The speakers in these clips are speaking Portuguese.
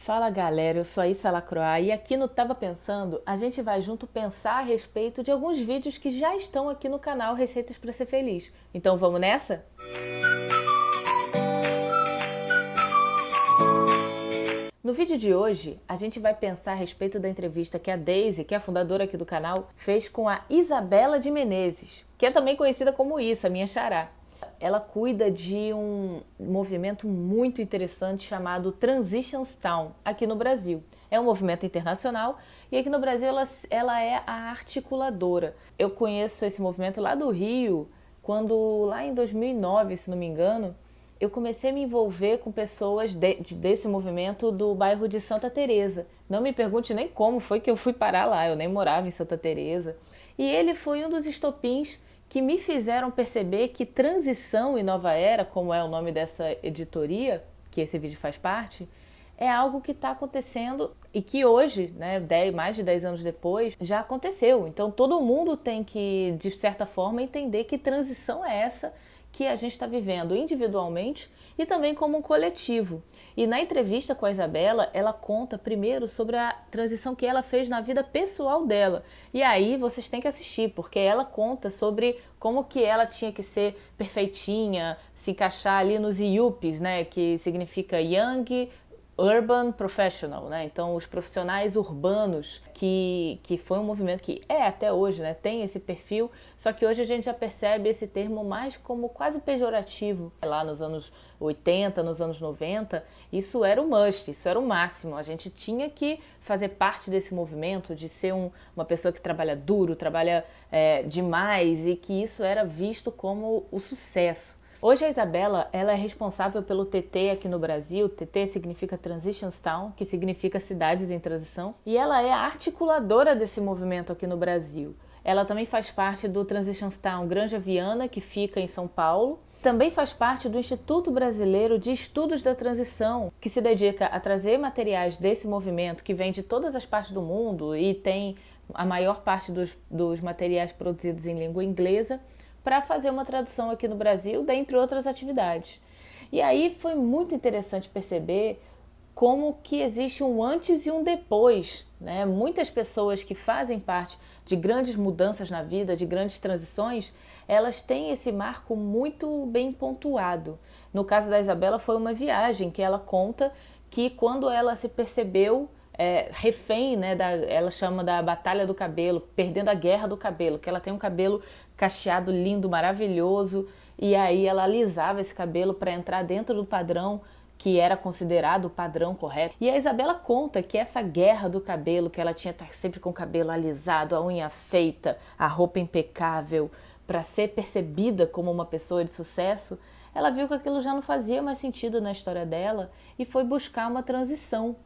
Fala galera, eu sou a Issa Lacroix e aqui no Tava Pensando a gente vai junto pensar a respeito de alguns vídeos que já estão aqui no canal Receitas para Ser Feliz. Então vamos nessa? No vídeo de hoje, a gente vai pensar a respeito da entrevista que a Daisy, que é a fundadora aqui do canal, fez com a Isabela de Menezes, que é também conhecida como Issa, minha xará. Ela cuida de um movimento muito interessante chamado Transitions Town, aqui no Brasil. É um movimento internacional e aqui no Brasil ela é a articuladora. Eu conheço esse movimento lá do Rio, quando lá em 2009, se não me engano, eu comecei a me envolver com pessoas desse movimento do bairro de Santa Teresa. Não me pergunte nem como foi que eu fui parar lá, eu nem morava em Santa Teresa. E ele foi um dos estopins que me fizeram perceber que transição e nova era, como é o nome dessa editoria, que esse vídeo faz parte, é algo que está acontecendo e que hoje, né, mais de 10 anos depois, já aconteceu. Então todo mundo tem que, de certa forma, entender que transição é essa que a gente está vivendo individualmente e também como um coletivo. E na entrevista com a Isabela, ela conta primeiro sobre a transição que ela fez na vida pessoal dela. E aí vocês têm que assistir, porque ela conta sobre como que ela tinha que ser perfeitinha, se encaixar ali nos IUPs, né, que significa Young Urban Professional, né? Então os profissionais urbanos, que foi um movimento que até hoje, né, tem esse perfil, só que hoje a gente já percebe esse termo mais como quase pejorativo. Lá nos anos 80, nos anos 90, isso era o must, isso era o máximo. A gente tinha que fazer parte desse movimento, de ser uma pessoa que trabalha duro, trabalha demais, e que isso era visto como o sucesso. Hoje a Isabela, ela é responsável pelo TT aqui no Brasil. TT significa Transitions Town, que significa cidades em transição. E ela é a articuladora desse movimento aqui no Brasil. Ela também faz parte do Transitions Town Granja Viana, que fica em São Paulo. Também faz parte do Instituto Brasileiro de Estudos da Transição, que se dedica a trazer materiais desse movimento, que vem de todas as partes do mundo e tem a maior parte dos materiais produzidos em língua inglesa, para fazer uma tradução aqui no Brasil, dentre outras atividades. E aí foi muito interessante perceber como que existe um antes e um depois, né? Muitas pessoas que fazem parte de grandes mudanças na vida, de grandes transições, elas têm esse marco muito bem pontuado. No caso da Isabela foi uma viagem que ela conta que quando ela se percebeu refém, né, ela chama da batalha do cabelo, perdendo a guerra do cabelo, que ela tem um cabelo cacheado lindo, maravilhoso, e aí ela alisava esse cabelo para entrar dentro do padrão que era considerado o padrão correto. E a Isabela conta que essa guerra do cabelo, que ela tinha que estar sempre com o cabelo alisado, a unha feita, a roupa impecável, para ser percebida como uma pessoa de sucesso, ela viu que aquilo já não fazia mais sentido na história dela e foi buscar uma transição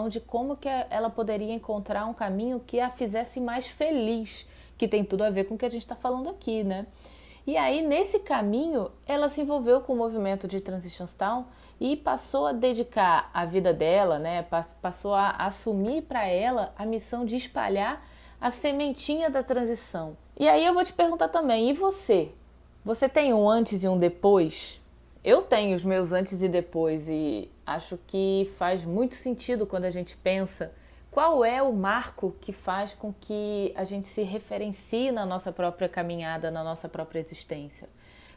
de como que ela poderia encontrar um caminho que a fizesse mais feliz, que tem tudo a ver com o que a gente está falando aqui, né? E aí, nesse caminho, ela se envolveu com o movimento de Transitions Town e passou a dedicar a vida dela, né? Passou a assumir para ela a missão de espalhar a sementinha da transição. E aí eu vou te perguntar também, e você? Você tem um antes e um depois? Eu tenho os meus antes e depois e acho que faz muito sentido quando a gente pensa qual é o marco que faz com que a gente se referencie na nossa própria caminhada, na nossa própria existência.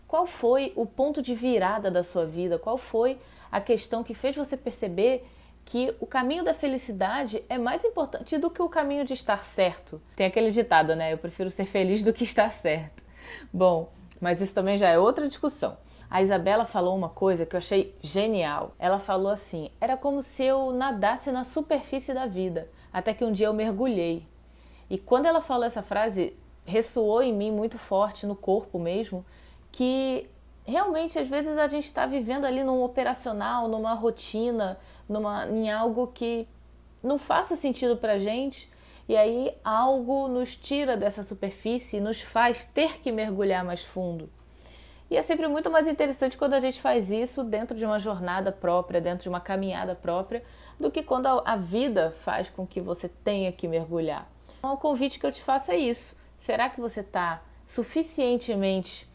Qual foi o ponto de virada da sua vida? Qual foi a questão que fez você perceber que o caminho da felicidade é mais importante do que o caminho de estar certo? Tem aquele ditado, né? Eu prefiro ser feliz do que estar certo. Bom, mas isso também já é outra discussão. A Isabela falou uma coisa que eu achei genial. Ela falou assim, era como se eu nadasse na superfície da vida, até que um dia eu mergulhei. E quando ela falou essa frase, ressoou em mim muito forte, no corpo mesmo, que realmente às vezes a gente está vivendo ali num operacional, numa rotina, em algo que não faça sentido pra gente, e aí algo nos tira dessa superfície e nos faz ter que mergulhar mais fundo. E é sempre muito mais interessante quando a gente faz isso dentro de uma jornada própria, dentro de uma caminhada própria, do que quando a vida faz com que você tenha que mergulhar. Então, o convite que eu te faço é isso. Será que você está suficientemente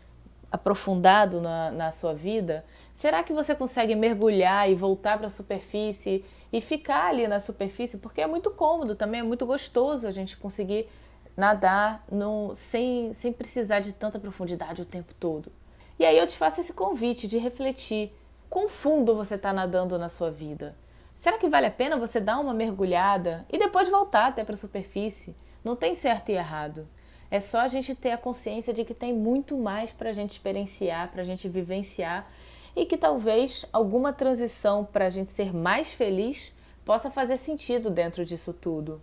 aprofundado na sua vida? Será que você consegue mergulhar e voltar para a superfície e ficar ali na superfície, porque é muito cômodo também, é muito gostoso a gente conseguir nadar sem precisar de tanta profundidade o tempo todo. E aí eu te faço esse convite de refletir. Quão fundo você está nadando na sua vida? Será que vale a pena você dar uma mergulhada e depois voltar até para a superfície? Não tem certo e errado. É só a gente ter a consciência de que tem muito mais para a gente experienciar, para a gente vivenciar e que talvez alguma transição para a gente ser mais feliz possa fazer sentido dentro disso tudo.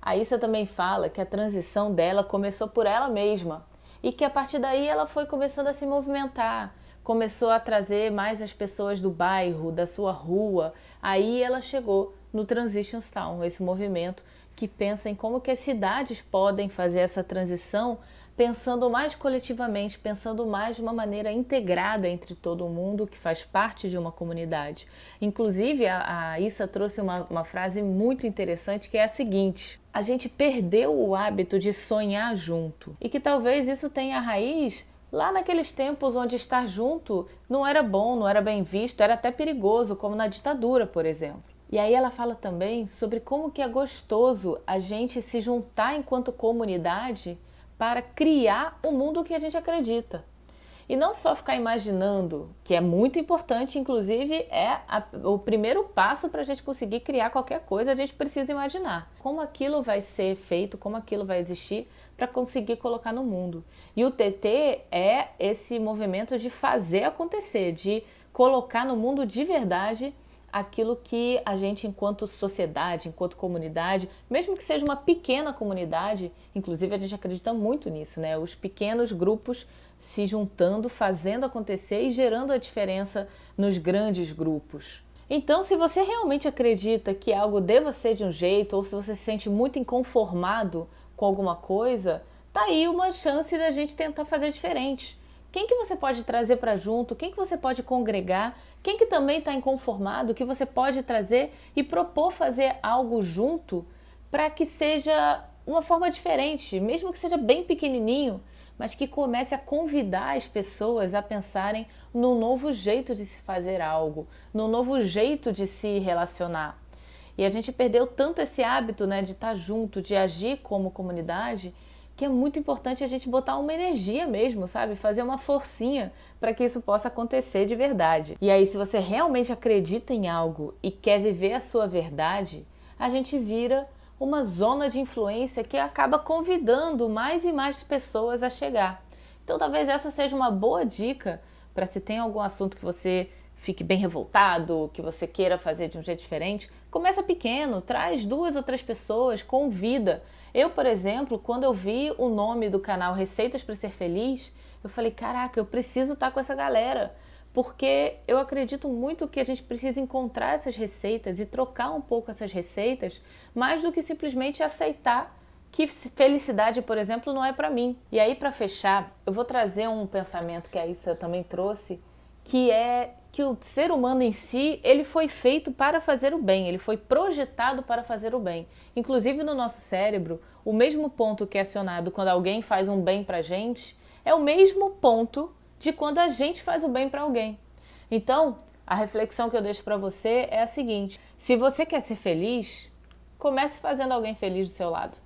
A Issa também fala que a transição dela começou por ela mesma e que a partir daí ela foi começando a se movimentar, começou a trazer mais as pessoas do bairro, da sua rua. Aí ela chegou no Transitions Town, esse movimento que pensa em como que as cidades podem fazer essa transição, pensando mais coletivamente, pensando mais de uma maneira integrada entre todo mundo que faz parte de uma comunidade. Inclusive, a Issa trouxe uma frase muito interessante que é a seguinte: a gente perdeu o hábito de sonhar junto e que talvez isso tenha raiz lá naqueles tempos onde estar junto não era bom, não era bem visto, era até perigoso, como na ditadura, por exemplo. E aí ela fala também sobre como que é gostoso a gente se juntar enquanto comunidade para criar o mundo que a gente acredita. E não só ficar imaginando, que é muito importante, inclusive o primeiro passo para a gente conseguir criar qualquer coisa, a gente precisa imaginar como aquilo vai ser feito, como aquilo vai existir para conseguir colocar no mundo. E o TT é esse movimento de fazer acontecer, de colocar no mundo de verdade aquilo que a gente, enquanto sociedade, enquanto comunidade, mesmo que seja uma pequena comunidade, inclusive a gente acredita muito nisso, né? Os pequenos grupos se juntando, fazendo acontecer e gerando a diferença nos grandes grupos. Então, se você realmente acredita que algo deva ser de um jeito, ou se você se sente muito inconformado com alguma coisa, tá aí uma chance da gente tentar fazer diferente. Quem que você pode trazer para junto? Quem que você pode congregar? Quem que também está inconformado? Que você pode trazer e propor fazer algo junto para que seja uma forma diferente, mesmo que seja bem pequenininho, mas que comece a convidar as pessoas a pensarem num novo jeito de se fazer algo, num novo jeito de se relacionar. E a gente perdeu tanto esse hábito, né, de estar junto, de agir como comunidade, que é muito importante a gente botar uma energia mesmo, sabe? Fazer uma forcinha para que isso possa acontecer de verdade. E aí, se você realmente acredita em algo e quer viver a sua verdade, a gente vira uma zona de influência que acaba convidando mais e mais pessoas a chegar. Então, talvez essa seja uma boa dica para, se tem algum assunto que você fique bem revoltado, que você queira fazer de um jeito diferente, começa pequeno, traz 2 ou 3 pessoas, convida. Eu, por exemplo, quando eu vi o nome do canal Receitas para Ser Feliz, eu falei, caraca, eu preciso estar com essa galera, porque eu acredito muito que a gente precisa encontrar essas receitas e trocar um pouco essas receitas, mais do que simplesmente aceitar que felicidade, por exemplo, não é para mim. E aí, para fechar, eu vou trazer um pensamento que a Issa também trouxe, que é que o ser humano em si, ele foi feito para fazer o bem, ele foi projetado para fazer o bem. Inclusive no nosso cérebro, o mesmo ponto que é acionado quando alguém faz um bem pra gente, é o mesmo ponto de quando a gente faz o bem para alguém. Então, a reflexão que eu deixo para você é a seguinte: se você quer ser feliz, comece fazendo alguém feliz do seu lado.